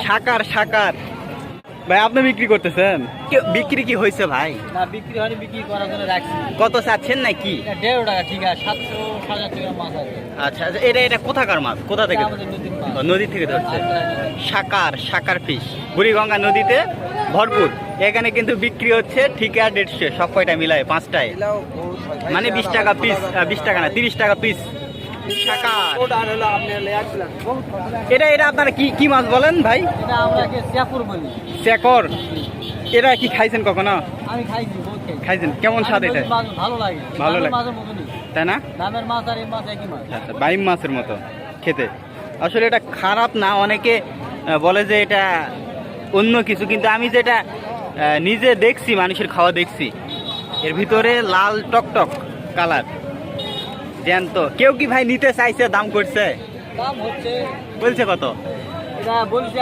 শাকার শাকার ভাই আপনি বিক্রি করতেছেন? বিক্রি কি হয়েছে ভাই? না বিক্রি হয়নি, বিক্রি করার জন্য রাখছি। কত চাচ্ছেন নাকি? 1.5 টাকা, ঠিক আছে। 700 টাকা মাছ আছে। আচ্ছা আচ্ছা, এটা কোথাকার মাছ? কোথা থেকে? আমাদের নদীর মাছ। নদী থেকে ধরছে। শাকার শাকার ফিশ বুড়িগঙ্গা নদীতে ভরপুর। এখানে কিন্তু বিক্রি হচ্ছে ঠিকা 150, সব কয়টা মিলায় 5টায়, মানে 20 টাকা পিস। 20 টাকা না, 30 টাকা পিস শাকার। এটা এটা আপনারা কি কি মাছ বলেন ভাই? এটা আমরা শেকুর বলি। শেকর। এটা কি খাইছেন কখনো? আমি খাইছি, বহুত খাইছি। খাইছেন? কেমন স্বাদ এটা? ভালো লাগে, ভালো লাগে। মাছের মতনই, তাই না? দামের মাছ আর এই মাছ একই মাছ। আচ্ছা, বাইম মাছের মতো খেতে। আসলে এটা খারাপ না, অনেকে বলে যে এটা অন্য কিছু, কিন্তু আমি যেটা নিজে দেখছি, মানুষের খাওয়া দেখছি, এর ভিতরে লাল টকটক কালার জ্যান্ত। কেউ কি ভাই নিতে চাইছে? দাম করছে? দাম হচ্ছে, বলছে কত? এটা বলছি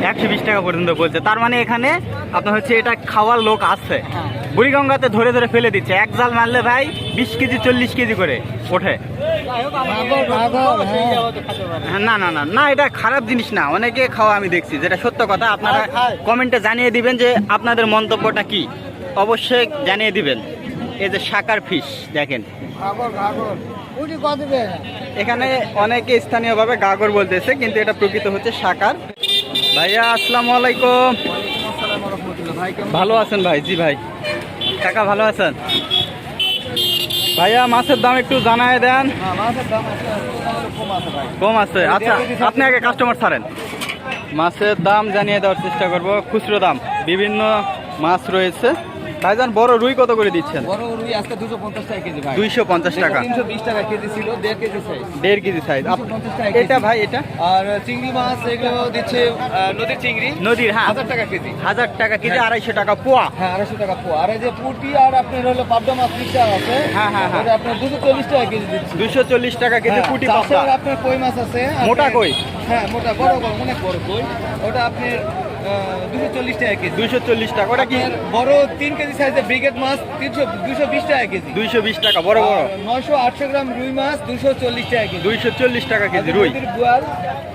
120 টাকা পর্যন্ত বলছে। তার মানে এখানে আপনার হচ্ছে এটা খাওয়ার লোক আছে। হ্যাঁ। বুড়িগঙ্গাতে ধরে ধরে ফেলে দিচ্ছে। এক জাল মারলে ভাই 20 কেজি 40 কেজি করে ওঠে। হ্যাঁ, না না না না, এটা খারাপ জিনিস না, অনেকে খাওয়া আমি দেখছি, যেটা সত্য কথা। আপনারা কমেন্টে জানিয়ে দিবেন যে আপনাদের মন্তব্যটা কি, অবশ্যই জানিয়ে দিবেন। এই যে শাকার ফিশ দেখেন, এখানে অনেকে স্থানীয়ভাবে গাগর বলতেছে, কিন্তু এটা প্রকৃত হচ্ছে শাকার। ভাইয়া আসসালামু আলাইকুম। ভালো আছেন ভাই? জি ভাই। কাকা ভালো আছেন? ভাইয়া মাছের দাম একটু জানায় দেন। কম আছে? আচ্ছা, আপনি আগে কাস্টমার ছাড়েন, মাছের দাম জানিয়ে দেওয়ার চেষ্টা করব। খুচরো দাম বিভিন্ন মাছ রয়েছে। ভাইজান বড় রুই কত করে দিচ্ছেন? বড় রুই আজকে 250 টাকা কেজি ভাই। 250 টাকা। 320 টাকা কেজি ছিল, 1.5 কেজি সাইজ। 1.5 KG size. 250 টাকা কেজি। এটা ভাই এটা? আর চিংড়ি মাছ এগুলো দিচ্ছে নদীর চিংড়ি। নদীর, হ্যাঁ। 1000 টাকা কেজি। 1000 টাকা কেজি, 250 টাকা পোয়া। হ্যাঁ, 250 টাকা পোয়া। আর এই যে পুঁটি আর আপনার হলো পাবদা মাছ পিসটা আছে। হ্যাঁ হ্যাঁ হ্যাঁ। এটা আপনার 240 টাকা কেজি দিচ্ছি। 240 টাকা কেজি পুঁটি পাবদা। তাছাড়া আপনার কই মাছ আছে। মোটা কই? হ্যাঁ, মোটা বড় বড়, অনেক বড় কই। ওটা আপনার 240 টাকা কেজি। 240 টাকা। ওটা কি? আপনার বড় 3 কেজি সাইজের ব্রিগেড মাছ 220 টাকা কেজি। 220 টাকা বড় বড়। 900-800 গ্রাম রুই মাছ 240 টাকা কেজি। 240 টাকা কেজি রুই। নদীর বোয়াল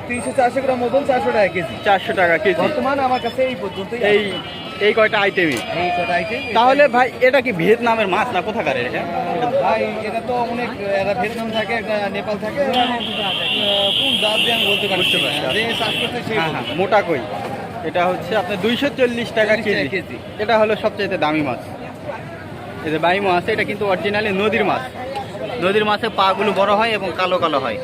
300-400 গ্রাম ওজন 400 টাকা কেজি। 400 টাকা কেজি। বর্তমান আমার কাছে এই পর্যন্তই এই এই কয়টা আইটেমই? এই কটা আইটেম। তাহলে ভাই এটা কি ভিয়েতনামের মাছ না কোথাকার এটা? ভাই এটা তো অনেক, এটা ভিয়েতনাম থাকে, এটা নেপাল থাকে, কোন জাত দিয়ে আমি বলতে পারছি না। যে চাষ করতে সেই হ্যাঁ হ্যাঁ, মোটা কই। এটা হচ্ছে আপনার 240 টাকা কেজি। এটা হলো সবচেয়ে দামি মাছ। এই যে বাইমো আছে, এটা কিন্তু অরিজিনালি নদীর মাছ। নদীর মাছের পা গুলো বড় হয় এবং কালো কালো হয়।